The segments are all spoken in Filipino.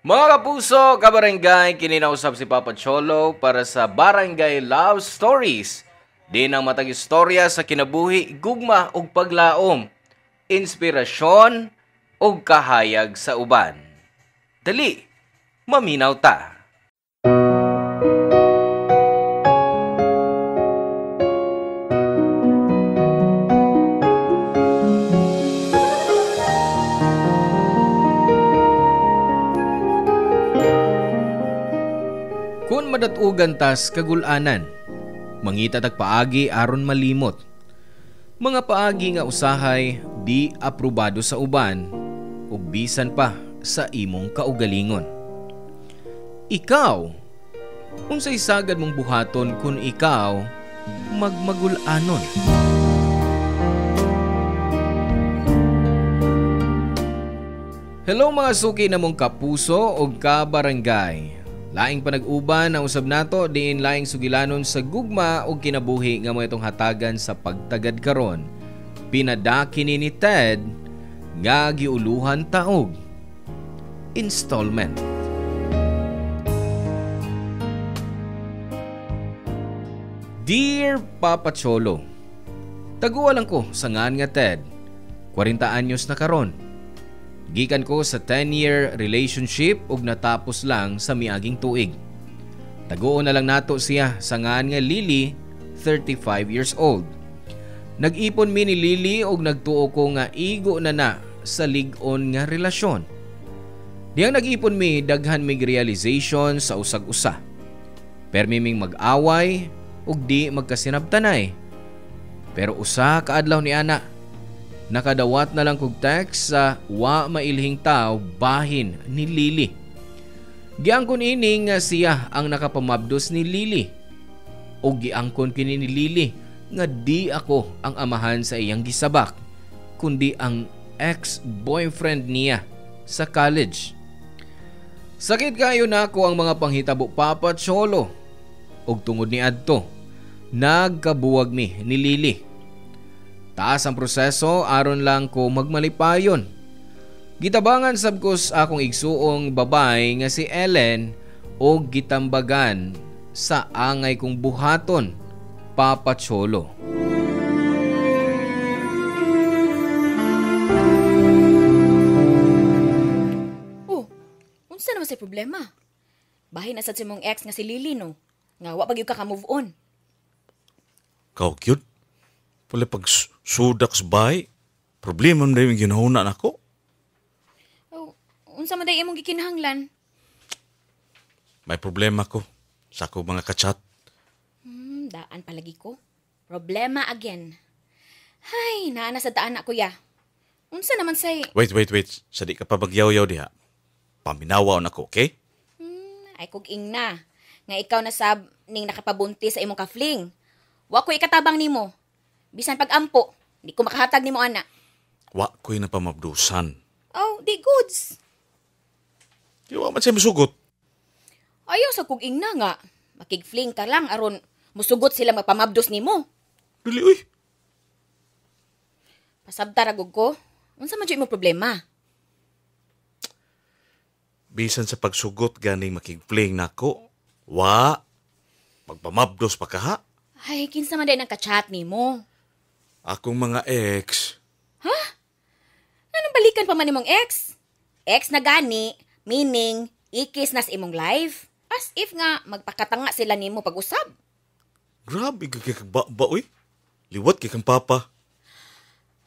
Mga kapuso, kabarangay, kininausap si Papa Cholo para sa Barangay Love Stories. Di ang matag istorya sa kinabuhi, gugma ug paglaom, inspirasyon ug kahayag sa uban. Dali, maminaw ta. Kung madatugan tas kagulanan, mangita tagpaagi aron malimot. Mga paagi nga usahay di aprobado sa uban ug bisan pa sa imong kaugalingon. Ikaw, unsay sagad mong buhaton kung ikaw magmagulanon? Hello mga suki na mong kapuso o kabarangay. Laing panag-uban na usab nato diin laing sugilanon sa gugma o kinabuhi nga mo itong hatagan sa pagtagad karon. Pinadaki ni Ted nga giuluhan taog. Installment. Dear Papa Cholo, taguwa lang ko sa ngan nga Ted. 40 anyos na karon. Gikan ko sa 10-year relationship ug natapos lang sa miaging tuig. Taguon na lang nato siya sa ngan nga Lily, 35 years old. Nag-ipon mi ni Lily ug nagtuo ko nga igo na sa lig-on nga relasyon. Diyang nag-ipon mi daghan mig realization sa usag-usa. Permi ming mag-away ug di magkasinabtanay. Pero usa ka adlaw ni ana, nakadawat na lang kog text sa wa mailhing tao bahin ni Lily. Giangkon ini nga siya ang nakapamabdos ni Lily. O giangkon kini ni Lily nga di ako ang amahan sa iyang gisabak, kundi ang ex-boyfriend niya sa college. Sakit kayo na ako ang mga panghitabo, Papa Cholo. Og tungod ni adto, nagkabuwag mi ni Lily. Taas ang proseso aron lang ko magmalipayon. Gitabangan sabkos akong igsuong babay nga si Ellen o gitambagan sa angay kong buhaton, Papa Cholo. Oh, unsa naman say problema? Bahin na sad si mong ex nga si Lily no. Nga wa pagyud ka move on. Kau cute? Pala pag sudak sa bahay, problema na yung ginahuna nako. Oh, unsa man day imong gikinahanglan? May problema ko sa ako mga kachat. Daan palagi ko. Problema again. Hay, naana sa daan na kuya. Unsa naman say... Wait. Sadi ka pa bagyaw-yaw diha. Paminawa na ko, okay? Ay kog ingna. Nga ikaw na sab ning nakapabunti sa imong kafling. Wa ko ikatabang nimo. Bisan pag-ampo, di ko makahatag nimo ana. Wa ko'y napamabdusan. Oh, di goods. Di wa man siya masugot. Ayaw sa kog ingna nga. Makigfling ka lang aron musugot sila mapamabdos nimo. Dili, uy. Pasabta ragog ko. Unsa man jud mo problema? Bisan sa pagsugot ganing makigpling nako. Wa. Pagpamabdos pa ka ha. Ay, kinsa man day nang kachat nimo. Akong mga ex. Anong balikan pa man imong ex? Ex na gani, meaning ikis na sa imong life. As if nga magpakatanga sila nimo pag-usab. Grabe ka ba, uy. Liwat kay kang papa.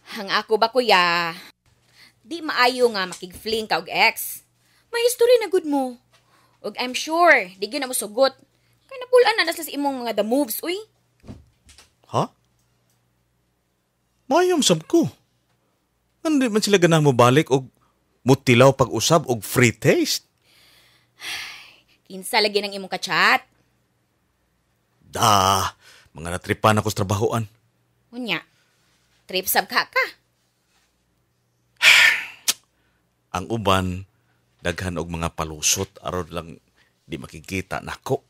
Hang ako ba kuya? Di maayo nga makigfling ka og ex. May history na good mo. Og I'm sure, di gyud na mo sugot. Kaya napulaan na sa imong mga the moves, uy. Ha? Mayam sab ko. Hindi man sila ganang mobalik og mutilaw pag-usab og free taste. Kinsa lagi ng imong kachat? Mga natripan ako sa trabahoan. Unya, trip sab ka. Ang uban, daghan og mga palusot aron lang di makikita nako.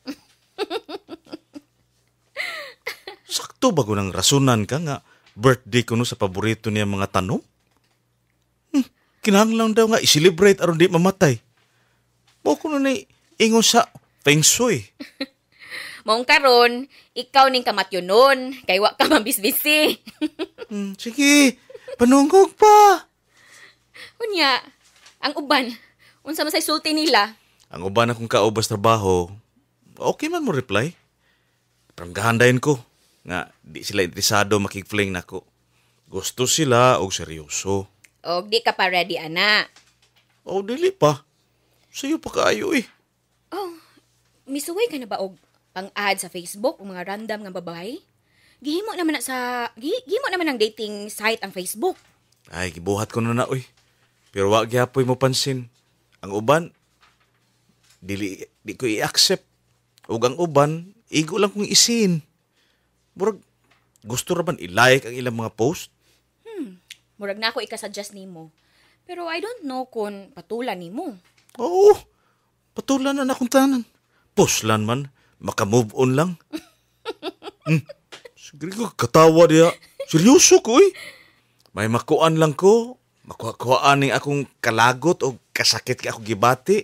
Sakto ba ko nang rasunan ka nga birthday ko no sa paborito niya mga tanong? Kinahanglan daw nga i-celebrate aron di mamatay. ko na ingon sa feng shui. Maong karon, ikaw ning kamatyonon, kay wa ka mambisbisi. Sige, panungkog pa. Unya, ang uban, unsa man say sulti nila? Ang uban akong kaubas trabaho, okay man mo reply. Parang gahandayin ko nga di sila interesado makig-fling nako. Gusto sila og seryoso. Og di ka pa ready, ana. O dili pa. Sa'yo pa kaayo eh. Oh, misuway ka na ba og pang-ad sa Facebook o mga random nga babae? Gihimo naman ang dating site ang Facebook. Ay, gibuhat ko na oy. Pero wag gyapoy mo pansin. Ang uban, di ko i-accept. Ug ang uban, igo lang kong isin. Murag, gusto raman i-like ang ilang mga post. Murag na ako ikasuggest nimo. Pero I don't know kung patulan nimo. Oo, patulan na akong tanan. Puslan man, makamove on lang. Sige ko, katawa diya. Seryoso ko eh. May makuan lang ko. Makuha-kuhaan ning akong kalagot o kasakit ka ako gibati.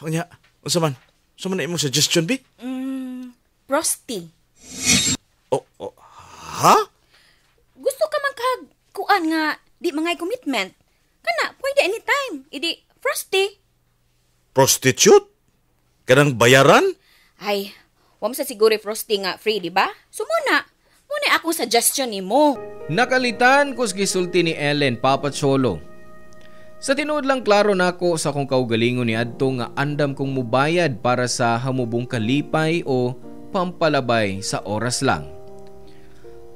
Unya, unsa man? Unsa man na imong suggestion, bi? Prosty. Ha? Gusto ka man kuan nga di mangay commitment. Kana, pwede anytime. Idi, prosty. Prostitute? Kanang bayaran? Ay, wam sa siguro frosty nga free, di ba? So muna akong suggestion nimo. Nakalitan ko gisulti ni Ellen, Papa Cholo. Sa tinuod lang klaro nako sa kung kaugalingon ni adto nga andam kong mubayad para sa hamubong kalipay o pampalabay sa oras lang.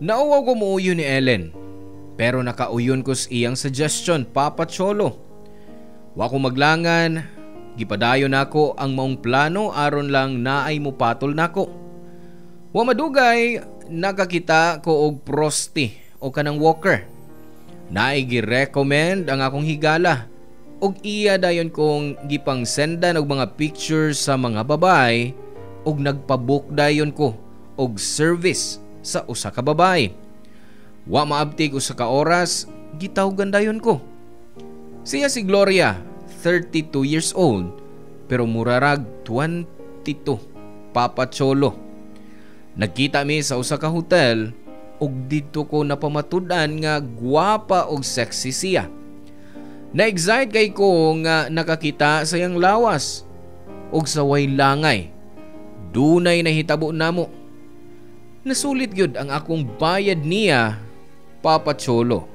Nauwaw ko muuyo ni Ellen, pero nakauyon ko sa iyang suggestion, Papa Cholo. Wa ko maglangan, gipadayon nako ang maong plano aron lang naay mo patol nako. Wa madugay, nakakita ko og prosty o kanang walker. Naay gi-recommend ang akong higala og iya dayon kong gipang sendan og mga pictures sa mga babae og nagpabook dayon ko og service sa usa ka babae. Wa maabtig usa ka oras, gitawgan dayon ko. Siya si Gloria, 32 years old, pero murarag 22, Papa Cholo. Nagkita mi sa usa ka hotel ug dito ko napamatud-an nga gwapa og sexy siya. Na-excite kay ko nga nakakita sa iyang lawas ug sa way langay. Dunay nahitabo namo. Nasulit gyud ang akong bayad niya, Papa Cholo.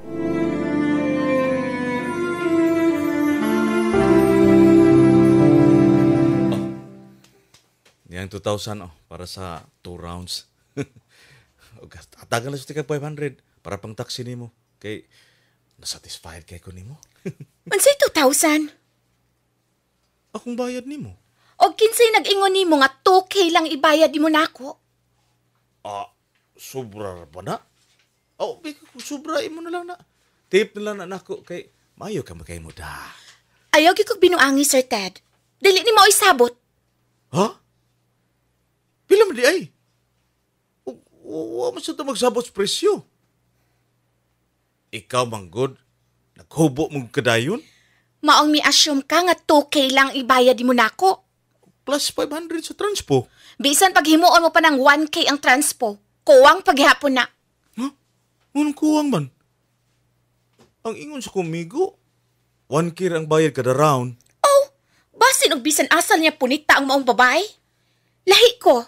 Yang 2,000 para sa 2 rounds. Atagan na sa tika 500 para pang taxi nimo. Kay nasatisfied kay ko nimo. Mansay 2,000? Akong bayad nimo. Og kinsay nag-ingon nimo nga 2K lang ibayad nimo nako? Sobra ba na? Sobra imo na lang na. Tip na lang na nako kay mayo ka magkay mo da. Ayaw gyud kog binuangi, Sir Ted. Dili nimo isabot. Ha? Pila man di ay? Wa man sa magsabot sa presyo. Ikaw manggod, naghubo mong kadayon? Maong mi-assume ka nga 2K lang ibayad mo nako. Plus 500 sa transpo. Bisan paghimuon mo pa ng 1K ang transpo, kuwang paghapon na. Ha? Anong kuwang man? Ang ingon sa kumigo, 1K ang bayad kada round. Oh, basin og bisan asal niya punita ang maong babae? Lahi ko.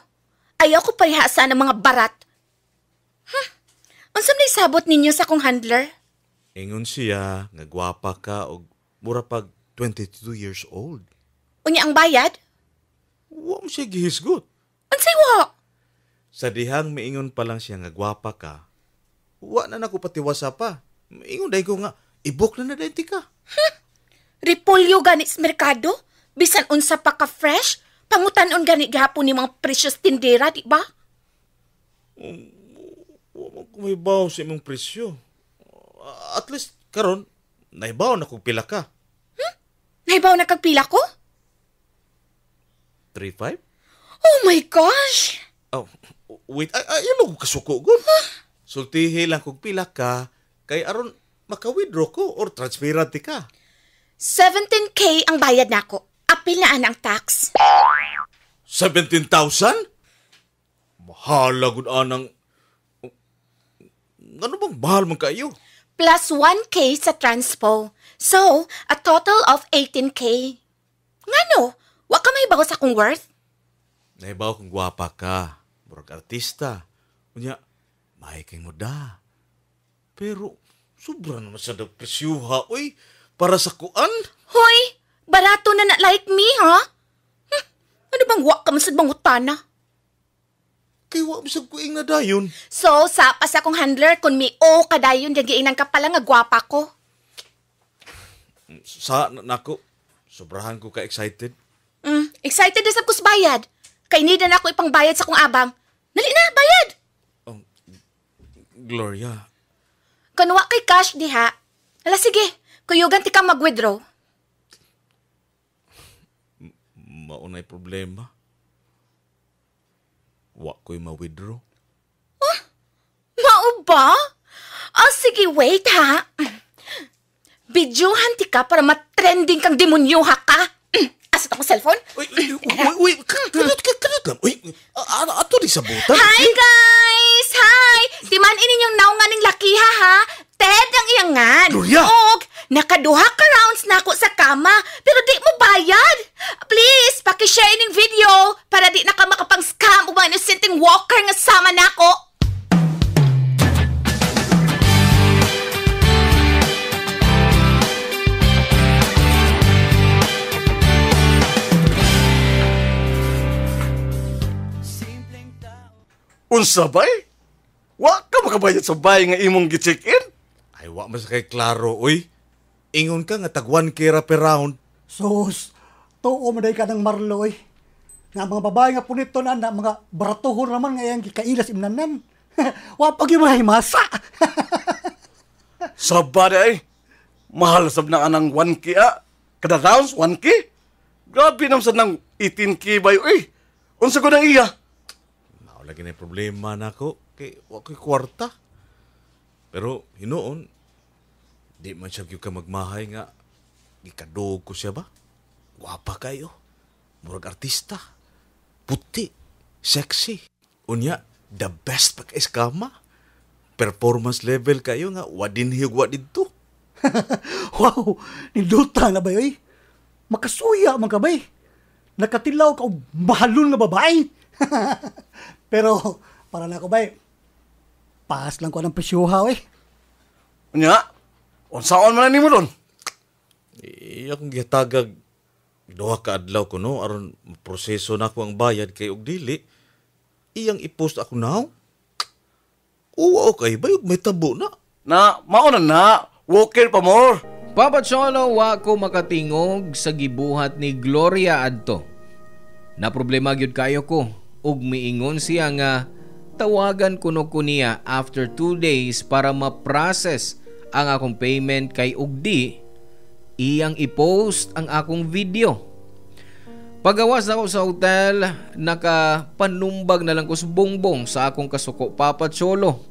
Ayaw ko parihasa ng mga barat. Unsam na isabot ninyo sa kong handler? Ingon siya, nagwapa ka o mura pag 22 years old. Unya ang bayad? Wa mo siya gihisgot. Unsay wa? Sa dihang maingon pa lang siya nagwapa ka, wa na nako patiwasa pa. Ingon day ko nga, ibok na dayon ti ka. Repolyo ganit sa merkado? Bisan unsa pa ka fresh? Pangutan-on ganit gihapon ni mga precious tindera, di ba? Wa mo kumibaw sa imong presyo. At least, karon naibaw na kung pila ka. Nahibaw na kagpila ko? 3-5? Oh my gosh! Oh, wait, ayun ko kasuko ko. Sultihi lang kung pila ka, kay aron maka-withdraw ko or transferante ka. 17K ang bayad nako. Apil na ang tax. 17,000? Mahala gud anang... Ano bang mahal man kayo? Plus 1K sa transpo. So, a total of 18K. Ngano? Wa ka may bago sa akong worth? Nahibaw kung gwapa ka. Murag artista. Unya, may kay mo da. Pero, sobra naman sa nagpresyuha, uy. Para sa kuan. Hoy, barato na like me, ha? Ano bang wa ka masad bang utana? Kay wa bisag kuing na dayon. So, sa akong handler kung may o kadayon diyan giingnan ka pala nga gwapa ko. Sa nako, sobrahan ko ka excited. Excited na sa kus bayad. Kay nida na ako ipang bayad sa kong abang. Dali na, bayad! Gloria, Kanwa kay cash diha. Hala sige, kuyugan ti ka mag-withdraw. maunay problema. Wa ko'y ma-withdraw. Mao ba? Sige, wait ha. Bidyuhan ti ka para matrending kang demonyoha ka. Asat ako cellphone? Uy, kanot lang. Uy, ato di sabutan. Hi guys! Hi! Timan ininyong naungan ng lakiha ha. Ted ang iyangan. Gloria! Og, nakaduha ka rounds na ako sa kama, pero di mo bayad. Please, pakishare ning video para di na ka makapang-scam o mga inosenteng walker nga sama na ako. Unsa bay? Wa ka makabayad sa bay nga imong gi-check-in? Ay, wa mas kay klaro, uy. Ingon ka nga tag 1K ra per round. Sus, tuo maday ka ng marloy. Nga mga babae nga punito na mga baratuhon naman nga yung gikailas imnanan. Wapag yung mga himasa. Sabada ay. Mahal sab na anang 1K Kada rounds 1K? Grabe naman sa nang 18K bay uy. Unsa ko nang iya? Lagi na problema na ako. Kay wa ko'y kwarta. Pero, hinoon, di man siya ka magmahay nga. Gikadog ko siya ba? Wapa kayo. Murag artista. Puti. Sexy. Unya, the best pag-eskama. Performance level kayo nga. Wadin hiyog dito. Wow, niluta na ba yoy? Makasuya man ka bay. Nakatilaw ka og mahalon nga babae. Pero, para na ako bay, paas lang ko ng presyuha eh. Unya, unsaon man nimo don? Akong gihatagag. Duha ka adlaw ko no. Aron proseso na ako ang bayad kay og dili. Iyang i-post ako now. Oo, okay. Bayog may tabo na. Na, mauna na. Walker pa more. Papa Cholo, wa ko makatingog sa gibuhat ni Gloria adto. Na problema gyud kayo ko ug miingon siya nga tawagan kuno ko niya after 2 days para ma-process ang akong payment kay ugdi iyang i-post ang akong video. Pagawas ako sa hotel, nakapanumbag na lang ko sa bongbong sa akong kasuko Papa Cholo.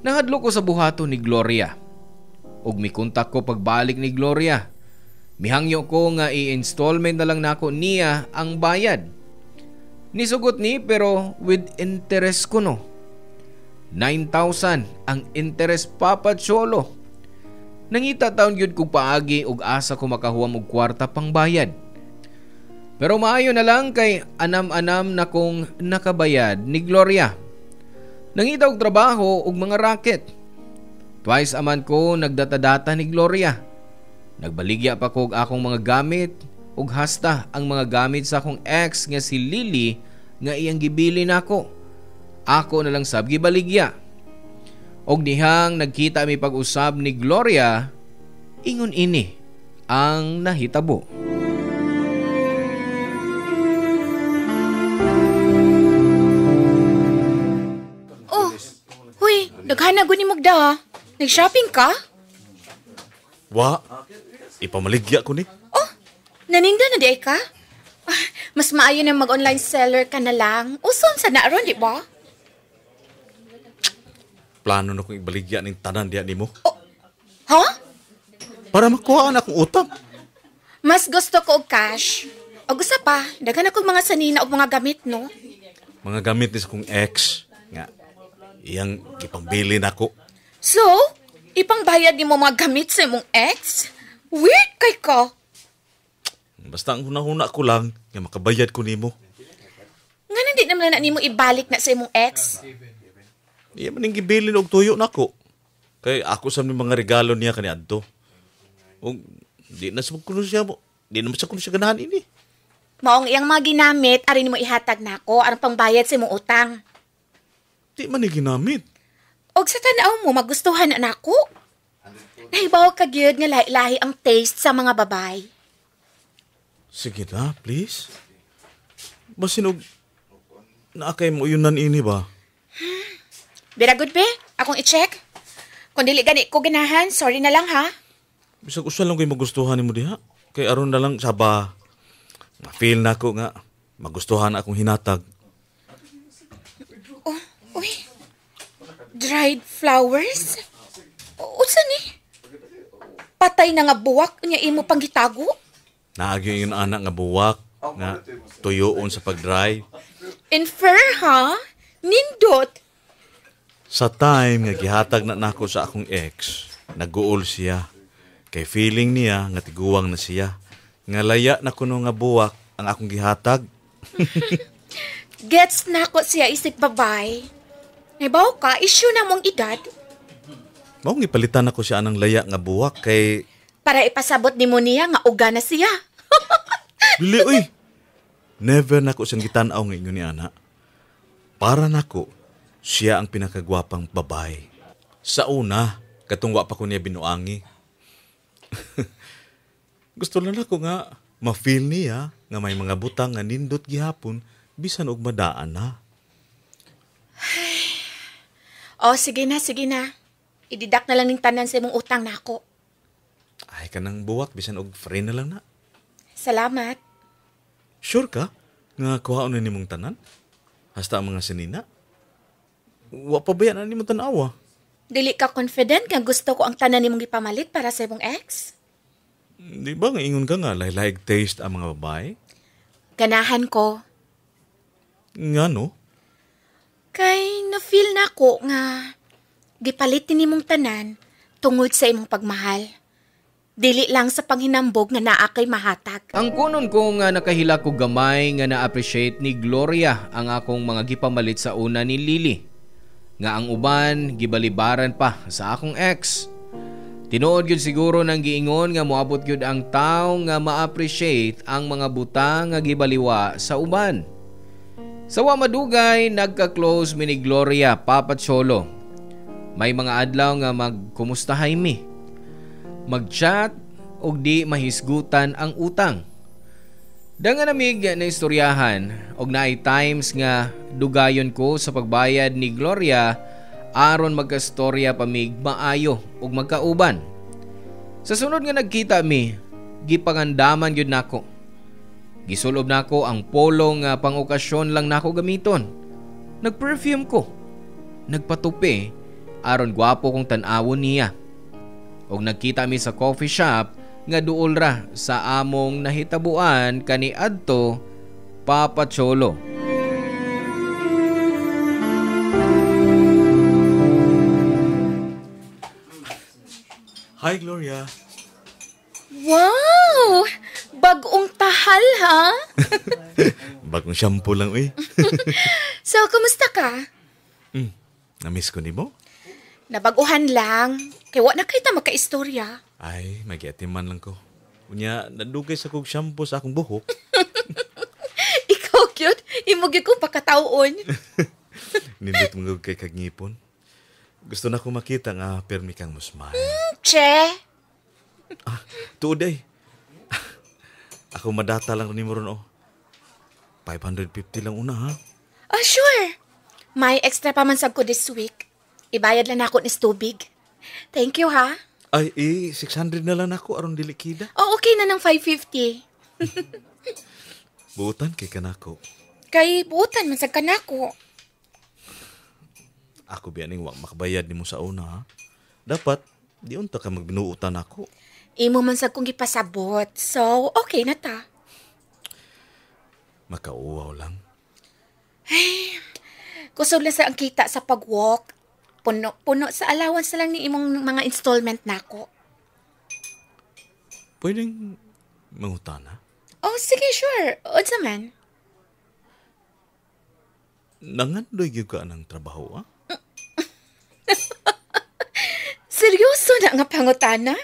Nahadlo ko sa buhato ni Gloria. Ug mikontak ko pagbalik ni Gloria. Mihangyo ko nga i-installment na lang nako niya ang bayad. Nisugot ni pero with interest ko no. 9,000 ang interest Papa Cholo. Nangita taon gyud kog paagi ug asa ko makahuam og kwarta pang bayad. Pero maayo na lang kay anam-anam na kong nakabayad ni Gloria. Nangita og trabaho ug mga racket. Twice aman ko nagdata-data ni Gloria. Nagbaligya pa ko og akong mga gamit ug hasta ang mga gamit sa akong ex nga si Lily nga iyang gibili nako. Ako na lang sab gibaligya. Og dihang nagkita mi pag-usab ni Gloria, ingon ini ang nahitabo. Oh, huy, daghana gud ni Magda. Nag-shopping ka? Wa, ipamaligya ko ni. Naninda na di ka? Mas maayo na mag-online seller ka na lang. Uson sa naron, di ba? Plano na kong ibaligya ng tanan diya nimo. Ha? Para makuha na akong utang. Mas gusto ko og cash. Og usa pa, daghan akong mga sanina og mga gamit, no? Mga gamit ni sa kong ex. Nga, iyang ipambili na ko. So, ipangbayad ni mo mga gamit sa imong ex? Weird kay ka. Basta ang hunahuna ko lang, nga makabayad ko nimo. Nga hindi naman na nimo ibalik na sa imong ex. Iya man yung gibilin og tuyo na ko. Kay ako sa mga regalo niya kaniadto. Og di na sa kuno siya mo. Di na sa kuno siya ganahan ini. Maong iyang mga ginamit, ari nimo ihatag nako aron pangbayad sa imong utang. Di man ni ginamit. Og sa tanaw mo, magustuhan na nako. Nahibaw ka gyud nga lahi-lahi ang taste sa mga babae. Sige na, please. Basin og naakay mo yunan ini ba? Vera good be? Akong i-check? Kung dili gani ko ganahan, sorry na lang ha. Bisag usa lang ko'y magustuhan nimo diha. Kay aron na lang saba. Ma-feel na ko nga magustuhan akong hinatag. Oh, uy. Dried flowers? Unsa ni? Patay na nga buwak niya imo pang gitago? Naagyo yung anak nga buwak nga tuyoon sa pag-dry. Infer ha? Nindot? Sa time nga gihatag na nako sa akong ex, nag-uol siya. Kay feeling niya nga tiguwang na siya. Nga laya na kuno nga buwak ang akong gihatag. Gets na ko siya isip babay. Nahibaw ka, issue na mong edad. Maong ipalitan ako siya anang laya nga buwak kay... Para ipasabot ni mo niya nga uga na siya. Dili, uy! Never na ko siyang gitanaw ngayon ni Ana. Para nako, siya ang pinakagwapang babae. Sa una, katungwa pa ko niya binuangi. Gusto lang ako nga, ma-feel niya nga may mga butang nga nindot gihapon, bisan og madaan na. Oh, sige na, sige na. Ididak na lang ng tanan sa imong utang nako. Ay ka nang buwak, bisan og free na lang na. Salamat. Sure ka? Nga kuhaon na nimong tanan? Hasta ang mga sinina? Wa pa ba yan na nimong tanawa? Dili ka confident nga gusto ko ang tanan nimong ipamalit para sa imong ex? Di ba nga ingon ka nga, lahi-lahig taste ang mga babae? Ganahan ko. Nga no? Kay na-feel na ko nga gipalit nimong tanan tungod sa imong pagmahal. Dili lang sa panghinambog nga naa kay mahatag. Ang kunon ko nga nakahila ko gamay nga na-appreciate ni Gloria ang akong mga gipamalit sa una ni Lily. Nga ang uban gibalibaran pa sa akong ex. Tinuod gyud siguro nang giingon nga moabot gyud ang tao nga ma-appreciate ang mga butang nga gibaliwa sa uban. Sa wa madugay, nagka-close mi ni Gloria, Papa Cholo. May mga adlaw nga magkumustahay mi. Mag-chat og di mahisgutan ang utang. Dangan namig na istoryahan og naay times nga dugayon ko sa pagbayad ni Gloria aron magkastorya pamig maayo ug magkauban. Sa sunod nga nagkita mi, gipangandaman gyud nako. Gisulob nako ang polo nga pang-okasyon lang nako gamiton. Nag-perfume ko. Nagpatupi aron gwapo kong tan-awon niya. Og nagkita mi sa coffee shop nga duol ra sa among nahitabuan kaniadto Papa Cholo. Hi, Gloria. Wow! Bagong tahal, ha? Bagong shampoo lang, uy. So, kumusta ka? Namiss ko ni mo? Nabaguhan lang. Kaya wa na kita magka-istorya. Ay, magiatiman lang ko. Unya, nadugay sa kong shampoo sa akong buhok. Ikaw cute. Imugi ko pakataon. Nindot mong kay kagngipon. Gusto na ko makita nga permi kang musmay. Che! Tuod ay. Ako madata lang ni mo ron, oh. 550 lang una, ha? Oh, sure. May extra pa man sab ko this week. Ibayad lang ako nis tubig. Thank you, ha? Ay, 600 na lang ako aron dilikida. Oh, okay na ng 550. Buutan kay kanako. Kay buutan man sa kanako. Ako biyaning wa makabayad nimo sa una, ha? Dapat, di unta ka magbinuutan ako. Imo man sad kong gipasabot. So, okay na ta. Makauwaw lang. Kusog lang sa ang kita sa pag-walk. Puno sa allowance na lang ni imong mga installment nako. Pwedeng mangutana? Oh, sige, sure. Unsa man? Nangandoy gyud ka ng trabaho, ah? Seryoso na nga pangutana?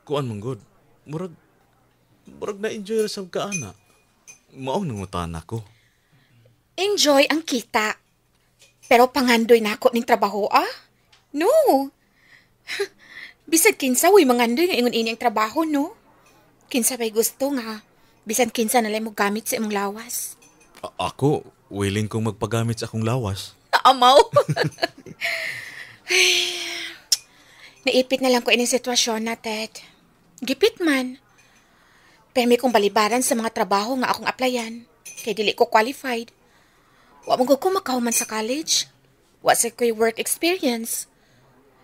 Kuan man god. Murag na-enjoy ra sab ka ana. Mao nangutana ko. Enjoy ang kita. Pero pangandoy na ako ning trabaho, ah? No. Bisag kinsa, way mangandoy nga ingon ini ang trabaho, no? Kinsa ba'y gusto nga. Bisan kinsa nalay mo gamit sa imong lawas. Ako, willing kong magpagamit sa akong lawas. Amaw. Naipit na lang ko ining sitwasyon na, Ted. Gipit man. Pero may kong balibaran sa mga trabaho nga akong applyan. Kay dili ko qualified. Wa mo ko makahuman sa college. Wa sa ko'y work experience.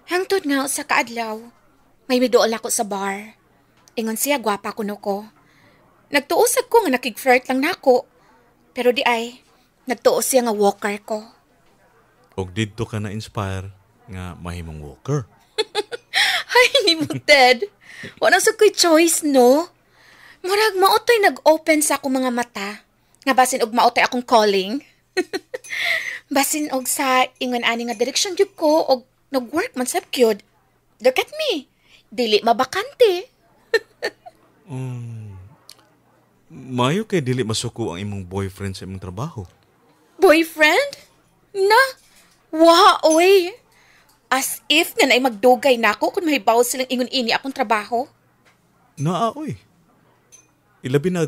Hangtod nga sa kaadlaw, may midool ako sa bar. Ingon siya, gwapa kuno ko. Nagtuusag ko nga nakig-flirt lang nako. Pero di ay, nagtuos siya nga walker ko. Og didto ka na-inspire nga mahimong walker. Ay, ni mo, Ted. Wala sa ko'y choice, no? Murag maotoy nag-open sa akong mga mata. Nga basin og maotoy akong calling. Basin og sa ingon ani nga direksyon gyud ko og nag-work man sab gyud. Look at me. Dili mabakante. Mayo kay dili masuko ang imong boyfriend sa imong trabaho. Boyfriend? Na? Wa, oy. As if nga naay magdugay nako kung mahibaw silang ingon ini akong trabaho. Oy. Ilabi na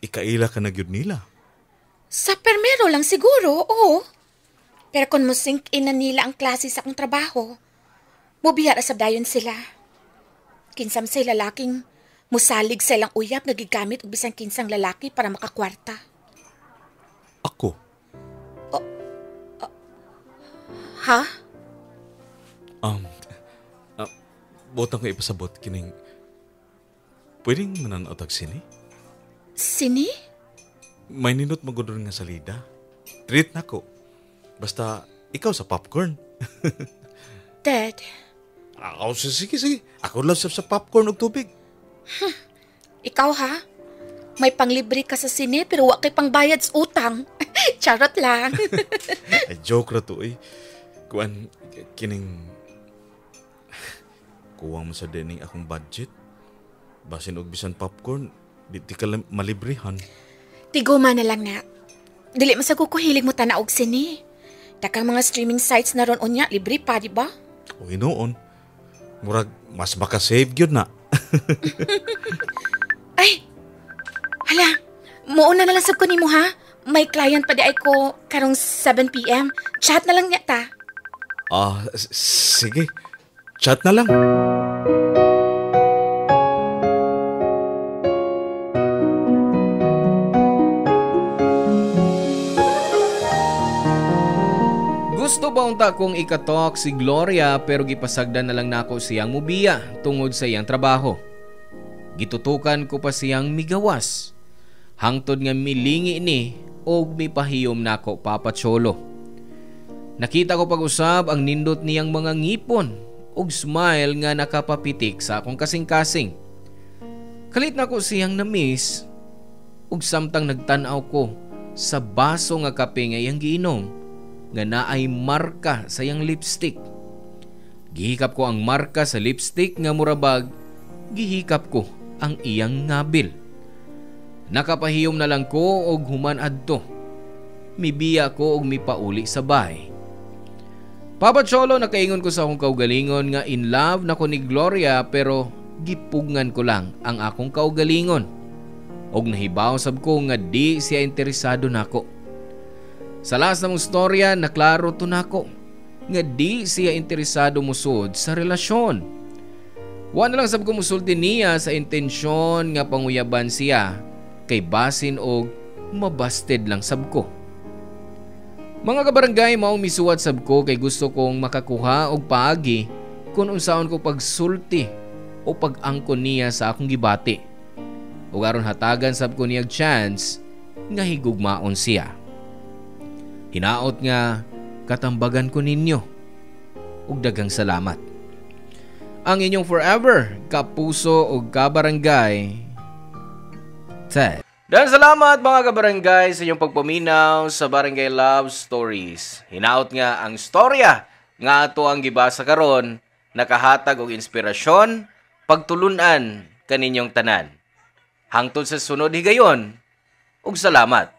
ikaila ka na gyud nila. Sa permero lang siguro, oo. Pero kung mo sink in na nila ang klase sa akong trabaho, mubiya ra sabdayon sila. Kinsam say lalaking musalig sa ilang uyab nagigamit og bisan kinsang lalaki para makakwarta. Ako? Ha? Botang ko ipasabot kining pwedeng mananaot og sini? Sini? May ninot magudon nga salida. Treat na ko. Basta ikaw sa popcorn. Ted. Ako, sige. Ako lang sa popcorn ug tubig. Ikaw ha? May panglibre ka sa sine pero wa kay pangbayad sa utang. Charot lang. Ay, joke ra to eh. Kuan, kining kuwang mo sa dining akong budget. Basin og bisan popcorn, di ka malibrihan. Tiguma na lang na. Dili man sa kukuhilig mo tanaog sini. Dakang mga streaming sites na ron unya, libre pa, di ba? O hinoon. Murag, mas makasave yun na. Ay! Hala, muuna na lang sab ko nimo ha. May client pa di ay ko karong 7 p.m. Chat na lang niya ta. Sige. Chat na lang. Gusto ba unta kong ikatok si Gloria pero gipasagdan na lang nako siyang mubiya tungod sa iyang trabaho. Gitutukan ko pa siyang migawas. Hangtod nga milingi ni og mipahiyom nako Papa Cholo. Nakita ko pag-usab ang nindot niyang mga ngipon og smile nga nakapapitik sa akong kasing-kasing. Kalit na ko siyang na-miss ug samtang nagtan-aw ko sa baso nga kape nga iyang giinom nga naay marka sa iyang lipstick. Gihikap ko ang marka sa lipstick nga murabag, gihikap ko ang iyang ngabil. Nakapahiyom na lang ko og human adto. Mibiya ko og mipauli sa bahay. Papa Cholo, nakaingon ko sa akong kaugalingon nga in love na ko ni Gloria pero gipugngan ko lang ang akong kaugalingon. Og nahibaw sab ko nga di siya interesado nako. Sa last na mong storya, naklaro to nako nga di siya interesado musod sa relasyon. Wa na lang sab ko musulti niya sa intensyon nga panguyaban siya kay basin og mabasted lang sab ko. Mga kabarangay, maong misuwat sab ko kay gusto kong makakuha og paagi kung unsaon ko pagsulti o pag-angkon niya sa akong gibati. Ug aron hatagan sab ko niyag chance nga higugmaon siya. Hinaot nga katambagan ko ninyo ug daghang salamat. Ang inyong forever kapuso ug kabarangay, Ted. Dan salamat mga kabarangay sa inyong pagpaminaw sa Barangay Love Stories. Hinaot nga ang storya nga ato ang gibasa karon nakahatag og inspirasyon, pagtulunan kaninyong tanan. Hangtod sa sunod higayon ug salamat.